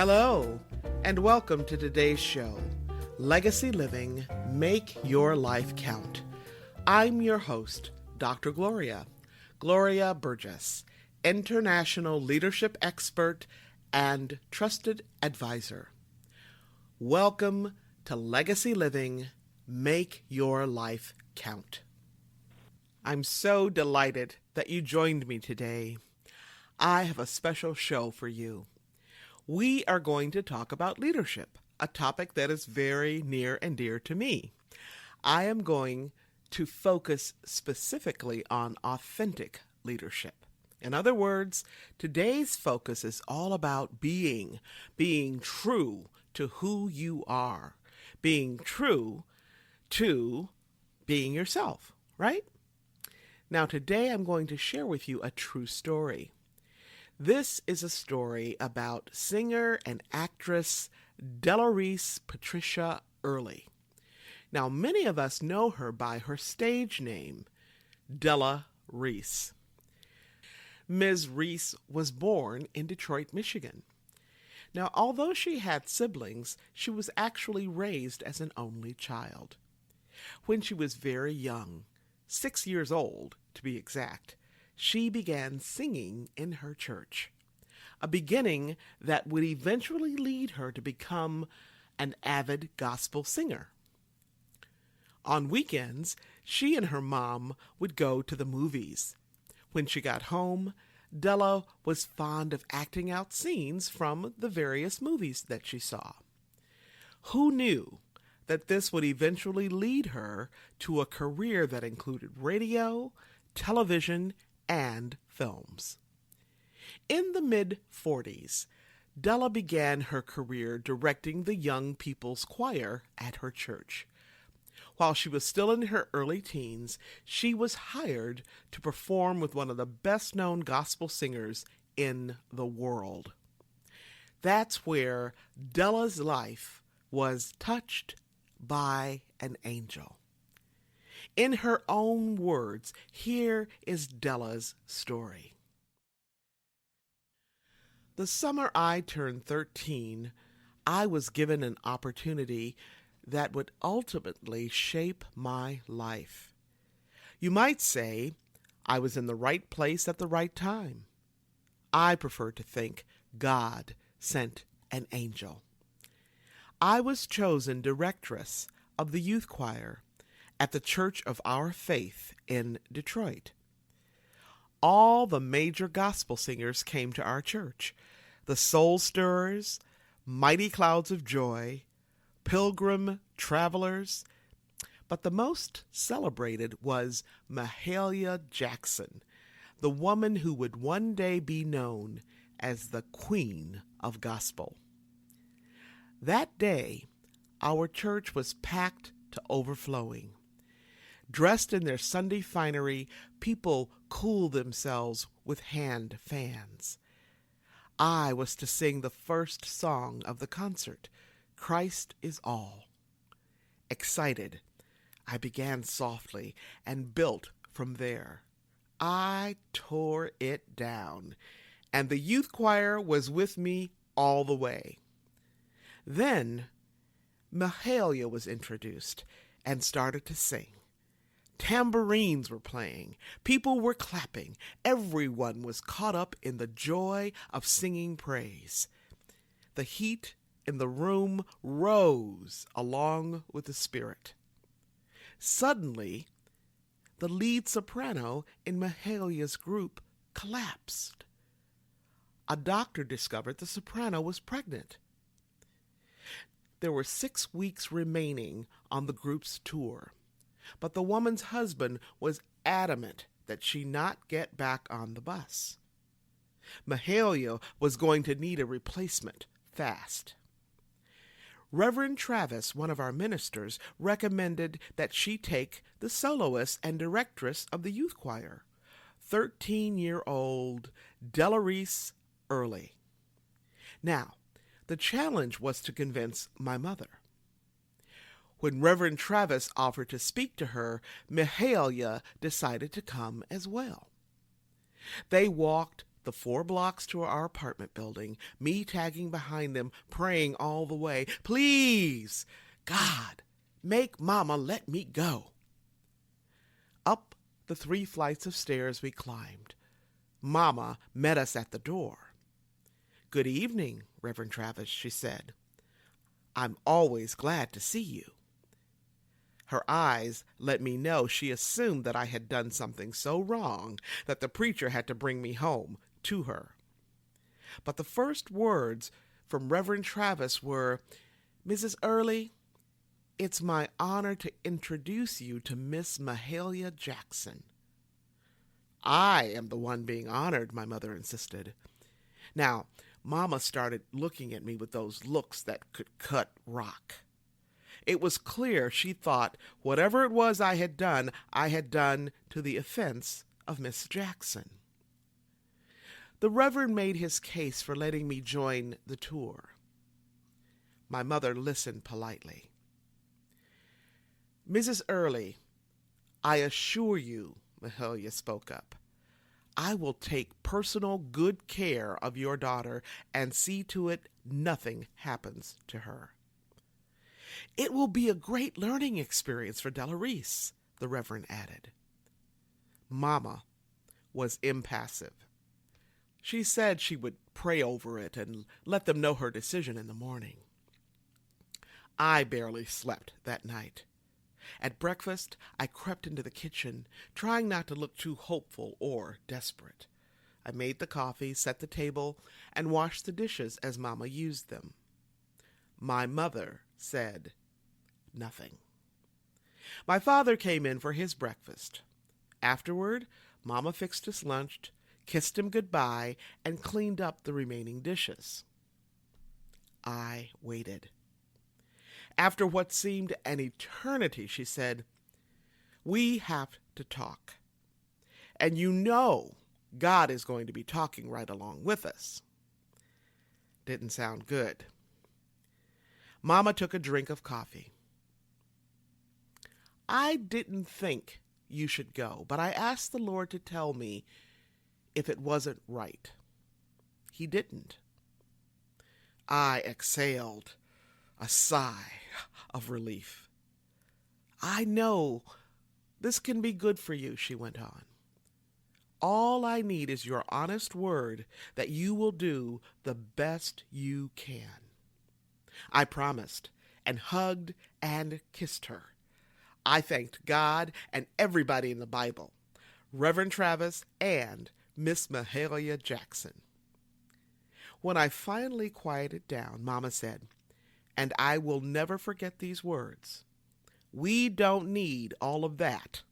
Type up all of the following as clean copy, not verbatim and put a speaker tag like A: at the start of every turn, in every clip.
A: Hello, and welcome to today's show, Legacy Living, Make Your Life Count. I'm your host, Dr. Gloria Burgess, international leadership expert and trusted advisor. Welcome to Legacy Living, Make Your Life Count. I'm so delighted that you joined me today. I have a special show for you. We are going to talk about leadership, a topic that is very near and dear to me. I am going to focus specifically on authentic leadership. In other words, today's focus is all about being true to who you are, being true to being yourself, right? Now, today I'm going to share with you a true story. This is a story about singer and actress Della Reese Patricia Early. Now, many of us know her by her stage name, Della Reese. Ms. Reese was born in Detroit, Michigan. Now, although she had siblings, she was actually raised as an only child. When she was very young, 6 years old to be exact, she began singing in her church, a beginning that would eventually lead her to become an avid gospel singer. On weekends, she and her mom would go to the movies. When she got home, Della was fond of acting out scenes from the various movies that she saw. Who knew that this would eventually lead her to a career that included radio, television, and films? In the mid-40s, Della began her career directing the young people's choir at her church. While she was still in her early teens, she was hired to perform with one of the best-known gospel singers in the world. That's where Della's life was touched by an angel. In her own words, here is Della's story. The summer I turned 13, I was given an opportunity that would ultimately shape my life. You might say I was in the right place at the right time. I prefer to think God sent an angel. I was chosen directress of the youth choir at the Church of Our Faith in Detroit. All the major gospel singers came to our church: the Soul Stirrers, Mighty Clouds of Joy, Pilgrim Travelers, but the most celebrated was Mahalia Jackson, the woman who would one day be known as the Queen of Gospel. That day, our church was packed to overflowing. Dressed in their Sunday finery, people cooled themselves with hand fans. I was to sing the first song of the concert, Christ is All. Excited, I began softly and built from there. I tore it down, and the youth choir was with me all the way. Then Mahalia was introduced and started to sing. Tambourines were playing. People were clapping. Everyone was caught up in the joy of singing praise. The heat in the room rose along with the spirit. Suddenly, the lead soprano in Mahalia's group collapsed. A doctor discovered the soprano was pregnant. There were 6 weeks remaining on the group's tour, but the woman's husband was adamant that she not get back on the bus. Mahalia was going to need a replacement fast. Reverend Travis, one of our ministers, recommended that she take the soloist and directress of the youth choir, 13-year-old Della Reese Early. Now, the challenge was to convince my mother. When Reverend Travis offered to speak to her, Mahalia decided to come as well. They walked The 4 blocks to our apartment building, me tagging behind them, praying all the way, "Please, God, make Mama let me go." Up the 3 flights of stairs we climbed. Mama met us at the door. "Good evening, Reverend Travis," she said. "I'm always glad to see you." Her eyes let me know she assumed that I had done something so wrong that the preacher had to bring me home to her. But the first words from Reverend Travis were, "Mrs. Early, it's my honor to introduce you to Miss Mahalia Jackson." "I am the one being honored," my mother insisted. Now, Mama started looking at me with those looks that could cut rock. It was clear she thought whatever it was I had done to the offense of Miss Jackson. The Reverend made his case for letting me join the tour. My mother listened politely. "Mrs. Early, I assure you," Mahalia spoke up, "I will take personal good care of your daughter and see to it nothing happens to her." "It will be a great learning experience for Della Reese," the Reverend added. Mama was impassive. She said she would pray over it and let them know her decision in the morning. I barely slept that night. At breakfast, I crept into the kitchen, trying not to look too hopeful or desperate. I made the coffee, set the table, and washed the dishes as Mama used them. My mother said nothing. My father came in for his breakfast. Afterward, Mama fixed us lunch, kissed him goodbye, and cleaned up the remaining dishes. I waited. After what seemed an eternity, she said, "We have to talk. And you know God is going to be talking right along with us." Didn't sound good. Mama took a drink of coffee. "I didn't think you should go, but I asked the Lord to tell me if it wasn't right. He didn't." I exhaled a sigh of relief. "I know this can be good for you," she went on. "All I need is your honest word that you will do the best you can." I promised and hugged and kissed her. I thanked God and everybody in the Bible, Reverend Travis and Miss Mahalia Jackson. When I finally quieted down, Mama said, and I will never forget these words, "We don't need all of that.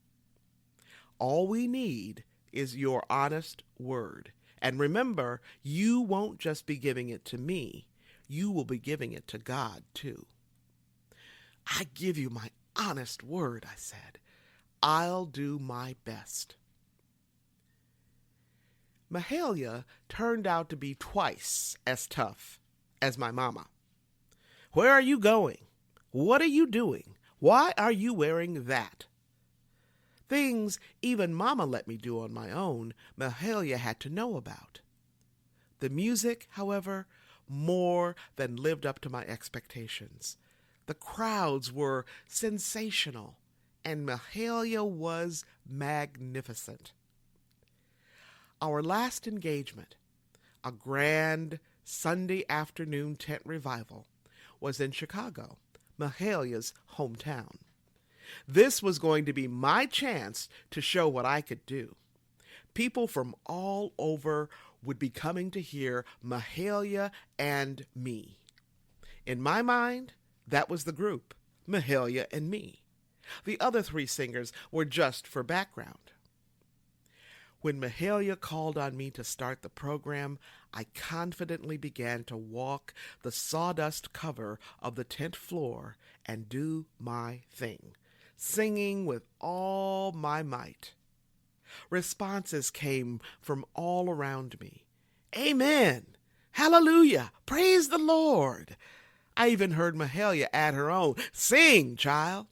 A: All we need is your honest word. And remember, you won't just be giving it to me, you will be giving it to God too." "I give you my honest word," I said. "I'll do my best." Mahalia turned out to be twice as tough as my mama. "Where are you going? What are you doing? Why are you wearing that?" Things even Mama let me do on my own, Mahalia had to know about. The music, however, more than lived up to my expectations. The crowds were sensational, and Mahalia was magnificent. Our last engagement, a grand Sunday afternoon tent revival, was in Chicago, Mahalia's hometown. This was going to be my chance to show what I could do. People from all over would be coming to hear Mahalia and me. In my mind, that was the group, Mahalia and me. The other 3 singers were just for background. When Mahalia called on me to start the program, I confidently began to walk the sawdust cover of the tent floor and do my thing, singing with all my might. Responses came from all around me. "Amen! Hallelujah! Praise the Lord!" I even heard Mahalia add her own, "Sing, child!"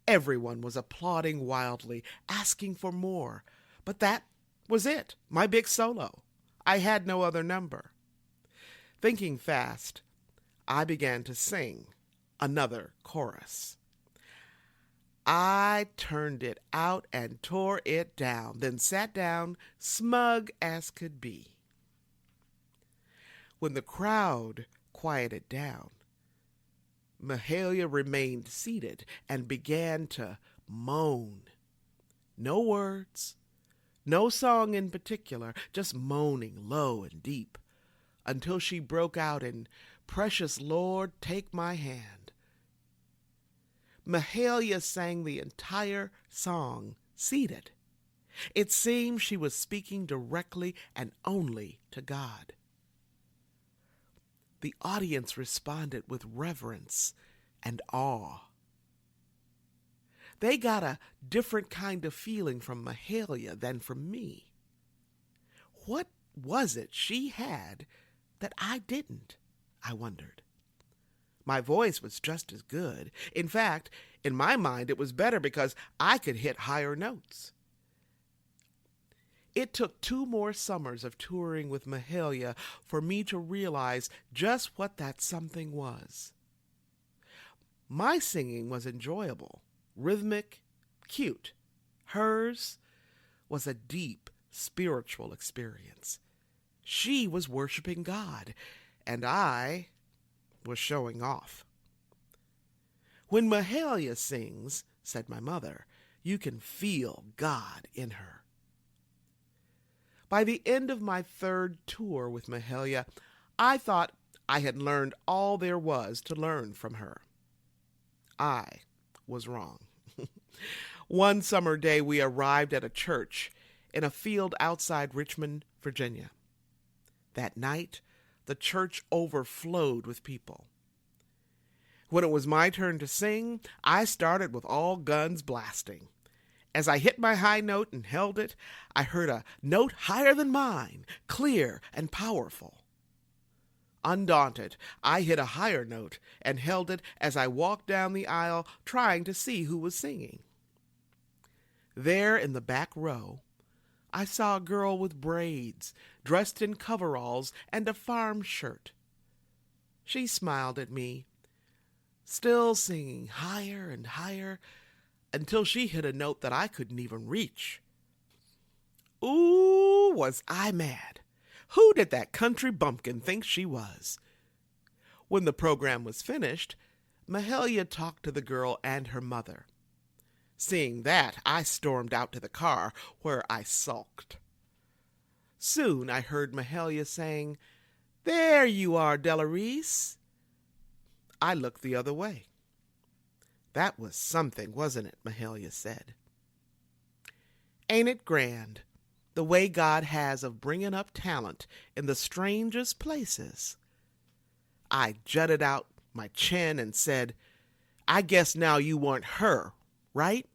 A: Everyone was applauding wildly, asking for more, but that was it, my big solo. I had no other number. Thinking fast, I began to sing another chorus. I turned it out and tore it down, then sat down, smug as could be. When the crowd quieted down, Mahalia remained seated and began to moan. No words, no song in particular, just moaning low and deep, until she broke out in "Precious Lord, Take My Hand." Mahalia sang the entire song seated. It seemed she was speaking directly and only to God. The audience responded with reverence and awe. They got a different kind of feeling from Mahalia than from me. What was it she had that I didn't, I wondered. My voice was just as good. In fact, in my mind, it was better because I could hit higher notes. It took 2 more summers of touring with Mahalia for me to realize just what that something was. My singing was enjoyable, rhythmic, cute. Hers was a deep spiritual experience. She was worshiping God, and I was showing off. When Mahalia sings, said my mother, you can feel God in her. By the end of my 3rd tour with Mahalia, I thought I had learned all there was to learn from her. I was wrong. One summer day we arrived at a church in a field outside Richmond, Virginia. That night, the church overflowed with people. When it was my turn to sing, I started with all guns blasting. As I hit my high note and held it, I heard a note higher than mine, clear and powerful. Undaunted, I hit a higher note and held it as I walked down the aisle trying to see who was singing. There in the back row, I saw a girl with braids, dressed in coveralls and a farm shirt. She smiled at me, still singing higher and higher, until she hit a note that I couldn't even reach. Ooh, was I mad. Who did that country bumpkin think she was? When the program was finished, Mahalia talked to the girl and her mother. Seeing that, I stormed out to the car, where I sulked. Soon I heard Mahalia saying, "There you are, Della Reese." I looked the other way. "That was something, wasn't it?" Mahalia said. Ain't it grand, the way God has of bringing up talent in the strangest places? I jutted out my chin and said, "I guess now you weren't her, right?"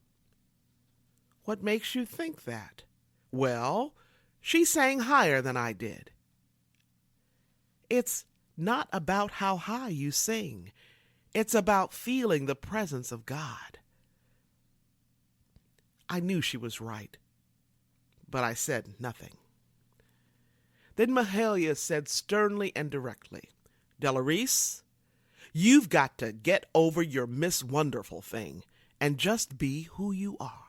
A: "What makes you think that?" "Well, she sang higher than I did." It's not about how high you sing. It's about feeling the presence of God. I knew she was right, but I said nothing. Then Mahalia said sternly and directly, "Della Reese, you've got to get over your Miss Wonderful thing and just be who you are.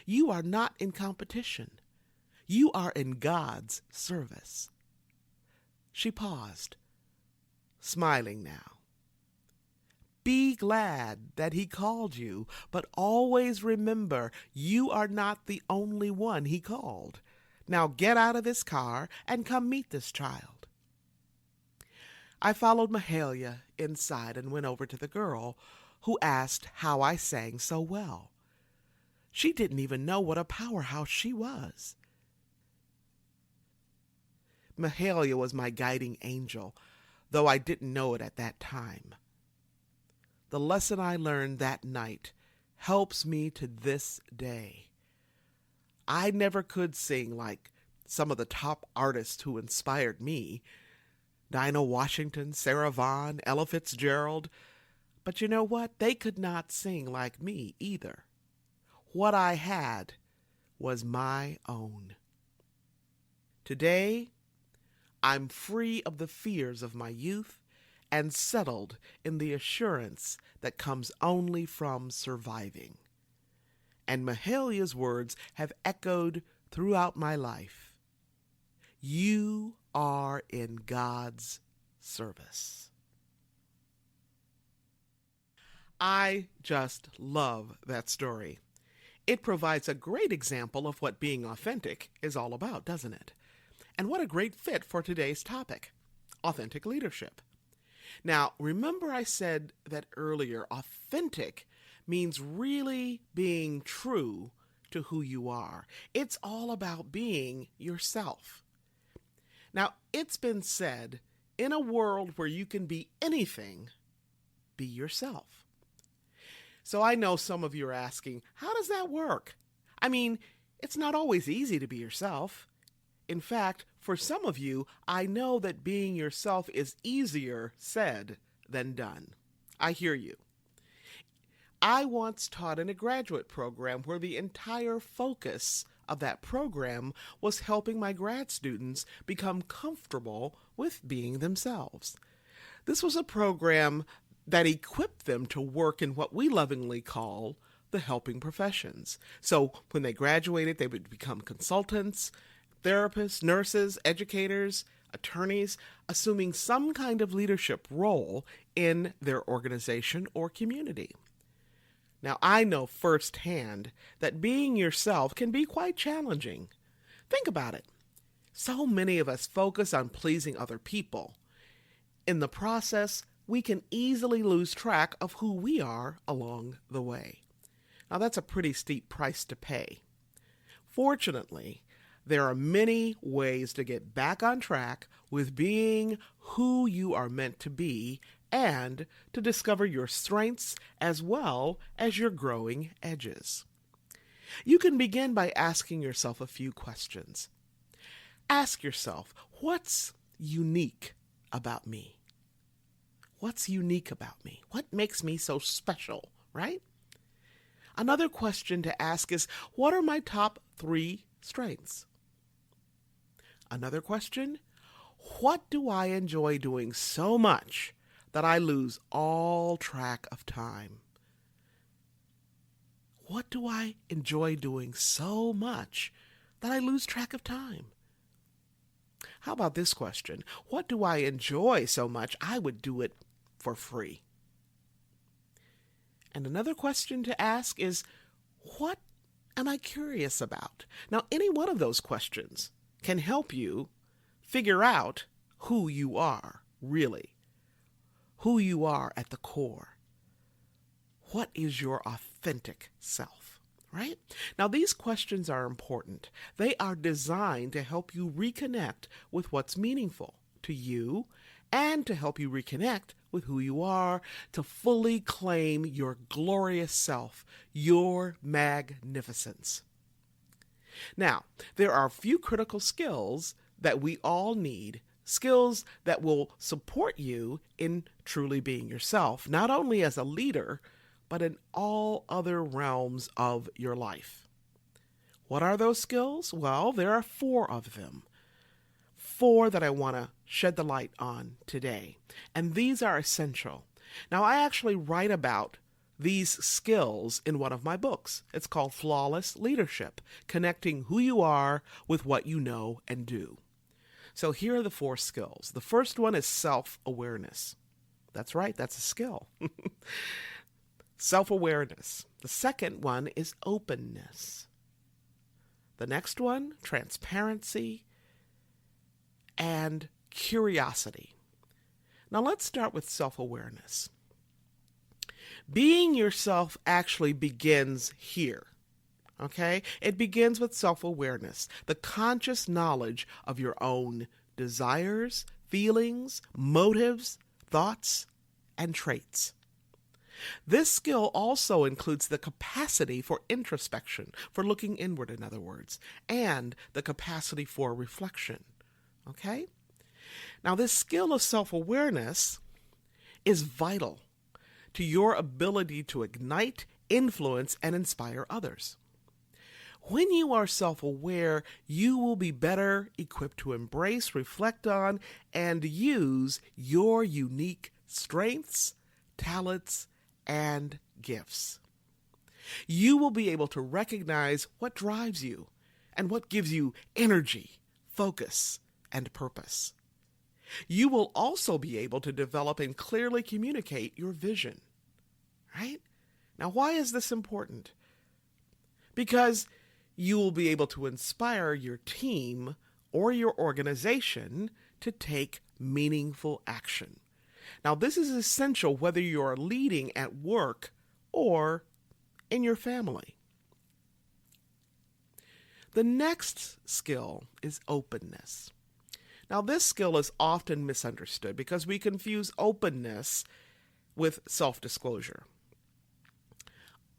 A: You are not in competition. You are in God's service." She paused, smiling now. Be glad that he called you, but always remember you are not the only one he called. Now get out of this car and come meet this child. I followed Mahalia inside and went over to the girl, who asked how I sang so well. She didn't even know what a powerhouse she was. Mahalia was my guiding angel, though I didn't know it at that time. The lesson I learned that night helps me to this day. I never could sing like some of the top artists who inspired me, Dinah Washington, Sarah Vaughan, Ella Fitzgerald, but you know what? They could not sing like me either. What I had was my own. Today, I'm free of the fears of my youth and settled in the assurance that comes only from surviving. And Mahalia's words have echoed throughout my life. You are in God's service. I just love that story. It provides a great example of what being authentic is all about, doesn't it? And what a great fit for today's topic, authentic leadership. Now, remember I said that earlier, authentic means really being true to who you are. It's all about being yourself. Now, it's been said, in a world where you can be anything, be yourself. So I know some of you are asking, how does that work? I mean, it's not always easy to be yourself. In fact, for some of you, I know that being yourself is easier said than done. I hear you. I once taught in a graduate program where the entire focus of that program was helping my grad students become comfortable with being themselves. This was a program that equipped them to work in what we lovingly call the helping professions. So when they graduated, they would become consultants, therapists, nurses, educators, attorneys, assuming some kind of leadership role in their organization or community. Now, I know firsthand that being yourself can be quite challenging. Think about it. So many of us focus on pleasing other people. In the process, we can easily lose track of who we are along the way. Now, that's a pretty steep price to pay. Fortunately, there are many ways to get back on track with being who you are meant to be and to discover your strengths as well as your growing edges. You can begin by asking yourself a few questions. Ask yourself, what's unique about me? What's unique about me? What makes me so special, right? Another question to ask is, what are my top 3 strengths? Another question, what do I enjoy doing so much that I lose all track of time? What do I enjoy doing so much that I lose track of time? How about this question? What do I enjoy so much I would do it for free? And another question to ask is, what am I curious about? Now, any one of those questions can help you figure out who you are, really. Who you are at the core. What is your authentic self, right? Now, these questions are important. They are designed to help you reconnect with what's meaningful to you and to help you reconnect with who you are, to fully claim your glorious self, your magnificence. Now, there are a few critical skills that we all need, skills that will support you in truly being yourself, not only as a leader, but in all other realms of your life. What are those skills? Well, there are 4 of them. 4 that I want to shed the light on today. And these are essential. Now, I actually write about these skills in one of my books. It's called Flawless Leadership, Connecting Who You Are with What You Know and Do. So here are the 4 skills. The first one is self-awareness. That's right, that's a skill. Self-awareness. The second one is openness. The next one, transparency and curiosity. Now let's start with self-awareness. Being yourself actually begins here. Okay? It begins with self-awareness, the conscious knowledge of your own desires, feelings, motives, thoughts, and traits. This skill also includes the capacity for introspection, for looking inward, in other words, and the capacity for reflection. Okay? Now, this skill of self-awareness is vital to your ability to ignite, influence, and inspire others. When you are self-aware, you will be better equipped to embrace, reflect on, and use your unique strengths, talents, and gifts. You will be able to recognize what drives you and what gives you energy, focus, and purpose. You will also be able to develop and clearly communicate your vision, right? Now, why is this important? Because you will be able to inspire your team or your organization to take meaningful action. Now, this is essential whether you are leading at work or in your family. The next skill is openness. Now, this skill is often misunderstood because we confuse openness with self-disclosure.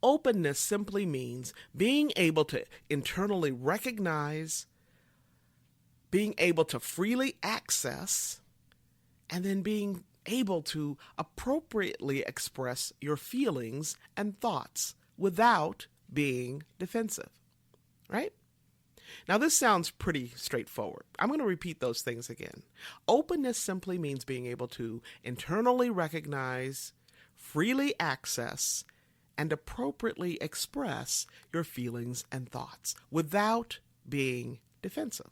A: Openness simply means being able to internally recognize, being able to freely access, and then being able to appropriately express your feelings and thoughts without being defensive, right? Now, this sounds pretty straightforward. I'm going to repeat those things again. Openness simply means being able to internally recognize, freely access, and appropriately express your feelings and thoughts without being defensive.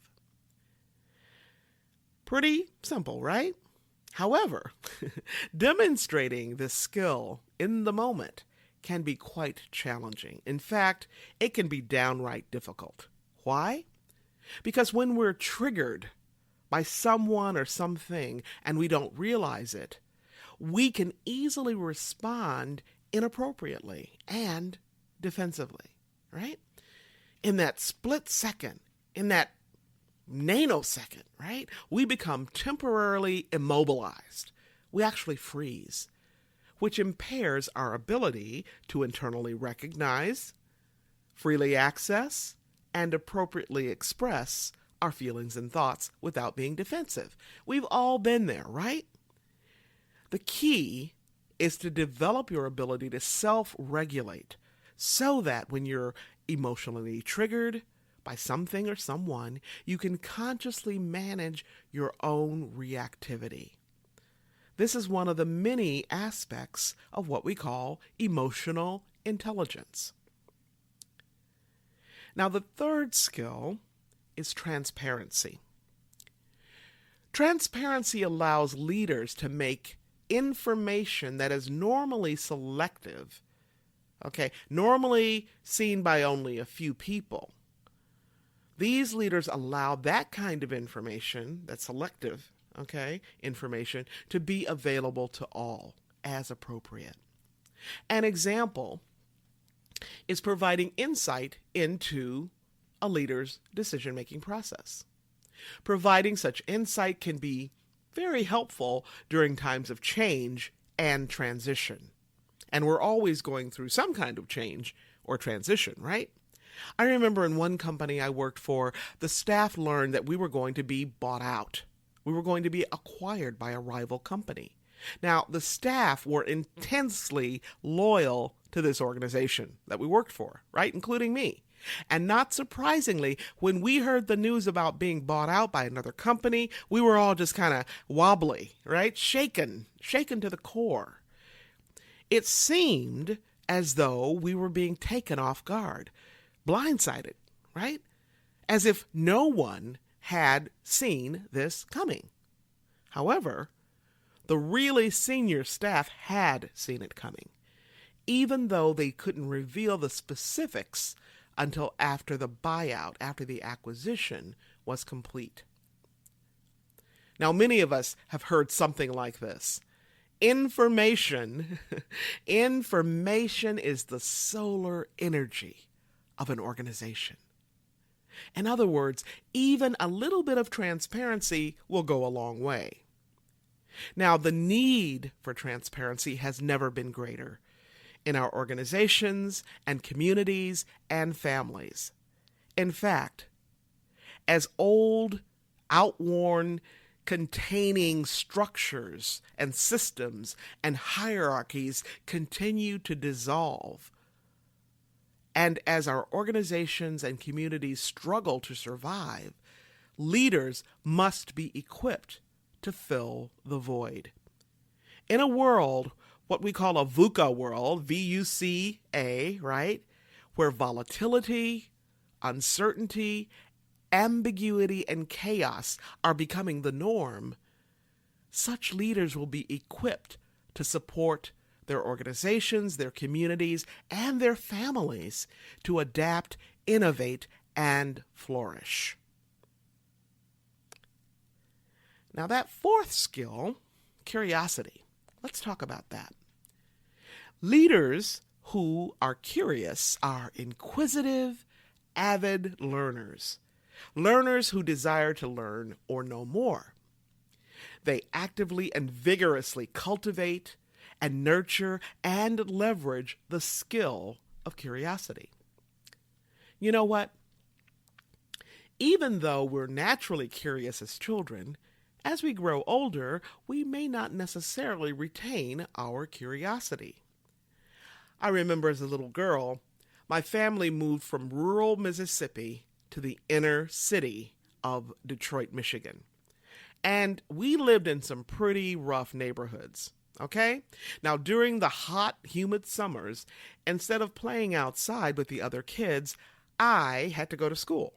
A: Pretty simple, right? However, demonstrating this skill in the moment can be quite challenging. In fact, it can be downright difficult. Why? Because when we're triggered by someone or something and we don't realize it, we can easily respond inappropriately and defensively, right? In that split second, in that nanosecond, right? We become temporarily immobilized. We actually freeze, which impairs our ability to internally recognize, freely access, and appropriately express our feelings and thoughts without being defensive. We've all been there, right? The key is to develop your ability to self-regulate so that when you're emotionally triggered by something or someone, you can consciously manage your own reactivity. This is one of the many aspects of what we call emotional intelligence. Now, the third skill is transparency. Transparency allows leaders to make information that is normally selective, normally seen by only a few people. These leaders allow that kind of information, that selective, information, to be available to all as appropriate. An example is providing insight into a leader's decision-making process. Providing such insight can be very helpful during times of change and transition. And we're always going through some kind of change or transition, right? I remember in one company I worked for, the staff learned that we were going to be bought out. We were going to be acquired by a rival company. Now, the staff were intensely loyal to this organization that we worked for, right? Including me. And not surprisingly, when we heard the news about being bought out by another company, we were all just kind of wobbly, right? Shaken to the core. It seemed as though we were being taken off guard, blindsided, right? As if no one had seen this coming. However, the really senior staff had seen it coming, even though they couldn't reveal the specifics until after the buyout, after the acquisition was complete. Now, many of us have heard something like this. Information is the solar energy of an organization. In other words, even a little bit of transparency will go a long way. Now, the need for transparency has never been greater in our organizations and communities and families. In fact, as old, outworn, containing structures and systems and hierarchies continue to dissolve, And as our organizations and communities struggle to survive, leaders must be equipped to fill the void. In a world, what we call a VUCA world, VUCA, right? Where volatility, uncertainty, ambiguity, and chaos are becoming the norm, such leaders will be equipped to support their organizations, their communities, and their families to adapt, innovate, and flourish. Now, that fourth skill, curiosity, let's talk about that. Leaders who are curious are inquisitive, avid learners, learners who desire to learn or know more. They actively and vigorously cultivate and nurture and leverage the skill of curiosity. You know what? Even though we're naturally curious as children, as we grow older, we may not necessarily retain our curiosity. I remember as a little girl, my family moved from rural Mississippi to the inner city of Detroit, Michigan. And we lived in some pretty rough neighborhoods, okay? Now, during the hot, humid summers, instead of playing outside with the other kids, I had to go to school.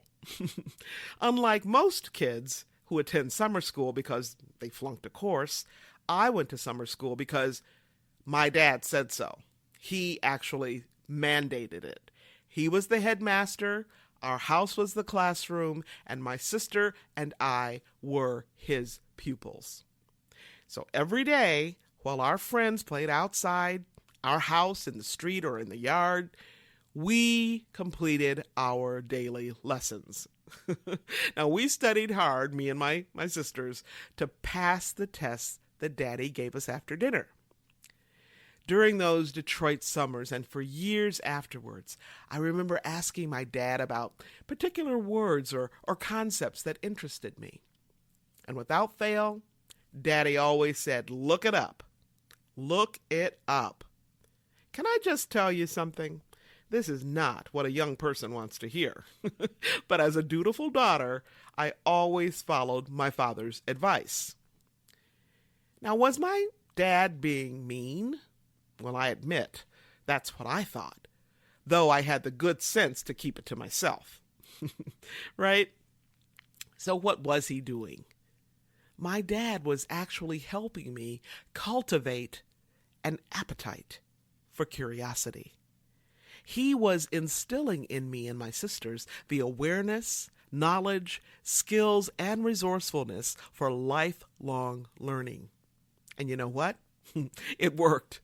A: Unlike most kids who attend summer school because they flunked a course, I went to summer school because my dad said so. He actually mandated it. He was the headmaster, our house was the classroom, and my sister and I were his pupils. So every day, while our friends played outside our house, in the street, or in the yard, we completed our daily lessons. Now, we studied hard, me and my sisters, to pass the tests that Daddy gave us after dinner. During those Detroit summers and for years afterwards, I remember asking my dad about particular words or concepts that interested me. And without fail, Daddy always said, "Look it up. Look it up." Can I just tell you something? This is not what a young person wants to hear. But as a dutiful daughter, I always followed my father's advice. Now, was my dad being mean? Well, I admit, that's what I thought, though I had the good sense to keep it to myself. Right? So what was he doing? My dad was actually helping me cultivate an appetite for curiosity. He was instilling in me and my sisters the awareness, knowledge, skills, and resourcefulness for lifelong learning. And you know what? It worked.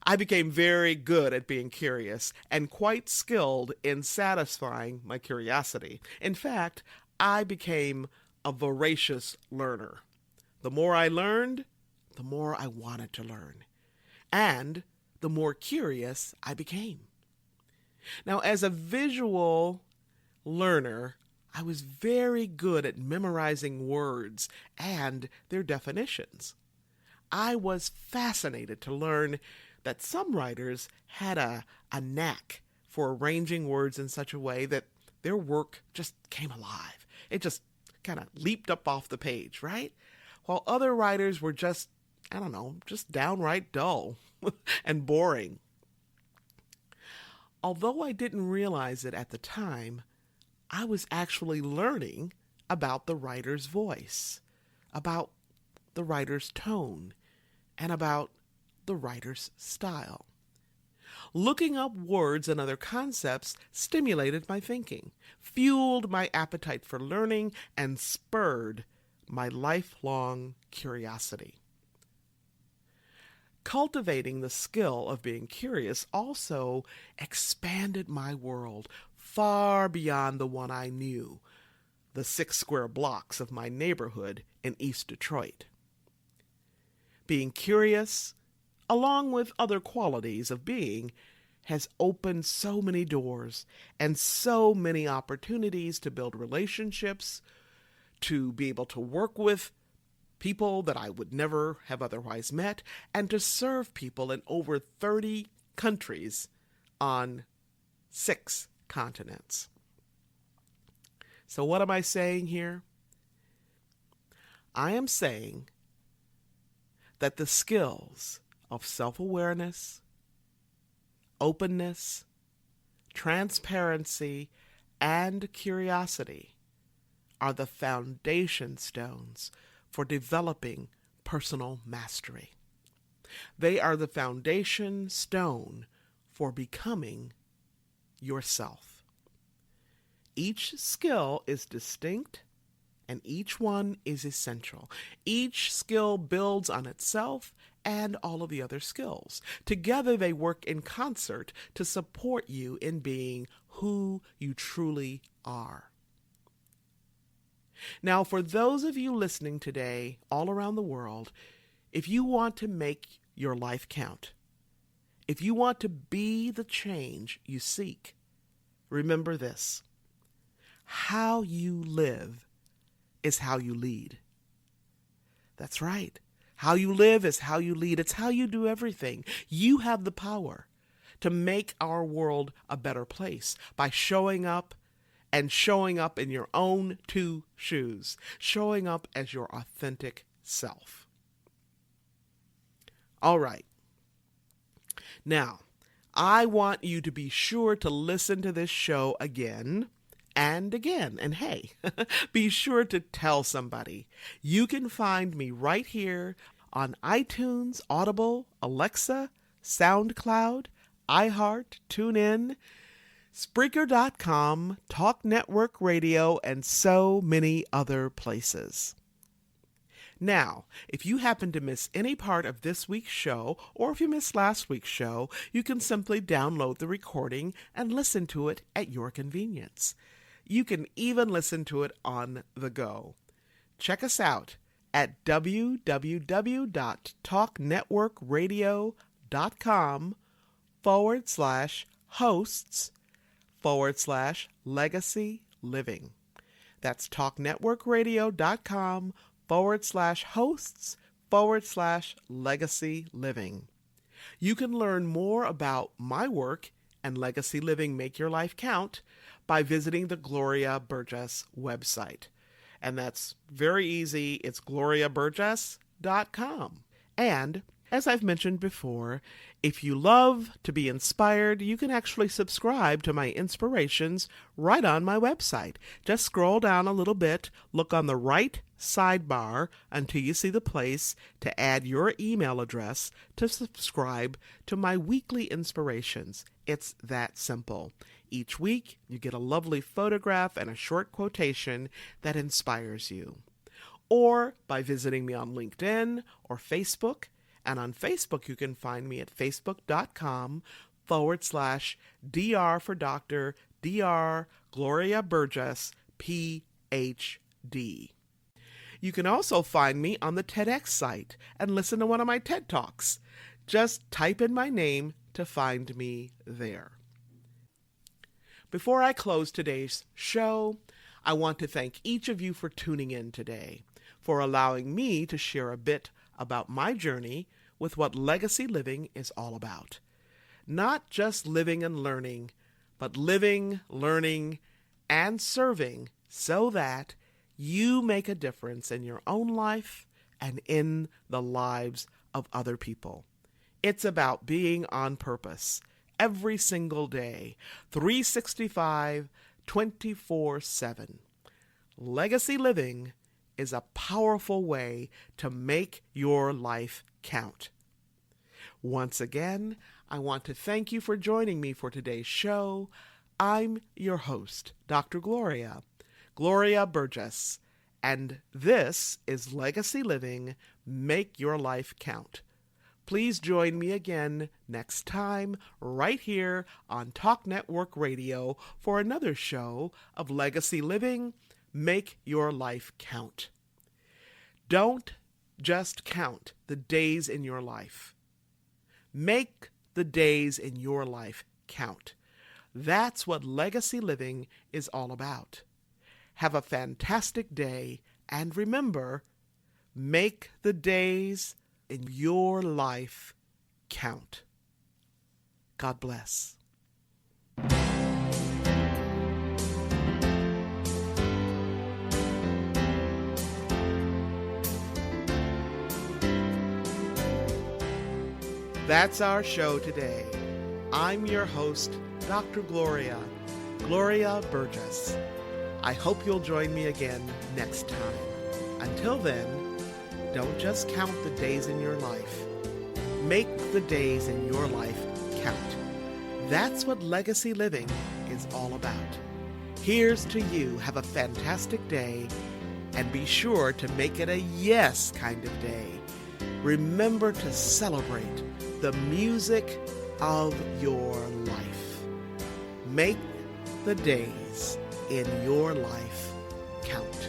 A: I became very good at being curious and quite skilled in satisfying my curiosity. In fact, I became a voracious learner. The more I learned, the more I wanted to learn. And the more curious I became. Now, as a visual learner, I was very good at memorizing words and their definitions. I was fascinated to learn that some writers had a knack for arranging words in such a way that their work just came alive. It just kind of leaped up off the page, right? While other writers were just downright dull and boring. Although I didn't realize it at the time, I was actually learning about the writer's voice, about the writer's tone, and about the writer's style. Looking up words and other concepts stimulated my thinking, fueled my appetite for learning, and spurred my lifelong curiosity. Cultivating the skill of being curious also expanded my world far beyond the one I knew, the 6 square blocks of my neighborhood in East Detroit. Being curious, along with other qualities of being, has opened so many doors and so many opportunities to build relationships, to be able to work with people that I would never have otherwise met, and to serve people in over 30 countries on 6 continents. So what am I saying here? I am saying that the skills of self-awareness, openness, transparency, and curiosity are the foundation stones for developing personal mastery. They are the foundation stone for becoming yourself. Each skill is distinct and each one is essential. Each skill builds on itself and all of the other skills. Together they work in concert to support you in being who you truly are. Now, for those of you listening today all around the world, if you want to make your life count, if you want to be the change you seek, remember this: how you live is how you lead. That's right. How you live is how you lead. It's how you do everything. You have the power to make our world a better place by showing up and showing up in your own 2 shoes, showing up as your authentic self. All right. Now, I want you to be sure to listen to this show again and again. And hey, be sure to tell somebody. You can find me right here on iTunes, Audible, Alexa, SoundCloud, iHeart, TuneIn, Spreaker.com, Talk Network Radio, and so many other places. Now, if you happen to miss any part of this week's show, or if you missed last week's show, you can simply download the recording and listen to it at your convenience. You can even listen to it on the go. Check us out at www.talknetworkradio.com/hosts/legacy living. That's talknetworkradio.com/hosts/legacy living. You can learn more about my work and Legacy Living Make Your Life Count by visiting the Gloria Burgess website. And that's very easy. It's gloriaburgess.com. And as I've mentioned before, if you love to be inspired, you can actually subscribe to my inspirations right on my website. Just scroll down a little bit, look on the right sidebar until you see the place to add your email address to subscribe to my weekly inspirations. It's that simple. Each week, you get a lovely photograph and a short quotation that inspires you. Or by visiting me on LinkedIn or Facebook. And on Facebook, you can find me at facebook.com/DR for Dr. DR Gloria Burgess, PhD. You can also find me on the TEDx site and listen to one of my TED Talks. Just type in my name to find me there. Before I close today's show, I want to thank each of you for tuning in today, for allowing me to share a bit about my journey with what legacy living is all about. Not just living and learning, but living, learning, and serving so that you make a difference in your own life and in the lives of other people. It's about being on purpose every single day, 365, 24/7. Legacy living is a powerful way to make your life count. Once again, I want to thank you for joining me for today's show. I'm your host, Dr. Gloria Burgess, and this is Legacy Living, Make Your Life Count. Please join me again next time right here on Talk Network Radio for another show of Legacy Living, Make Your Life Count. Don't just count the days in your life. Make the days in your life count. That's what legacy living is all about. Have a fantastic day, and remember, make the days in your life count. God bless. That's our show today. I'm your host, Dr. Gloria Burgess. I hope you'll join me again next time. Until then, don't just count the days in your life. Make the days in your life count. That's what legacy living is all about. Here's to you. Have a fantastic day, and be sure to make it a yes kind of day. Remember to celebrate the music of your life. Make the days in your life count.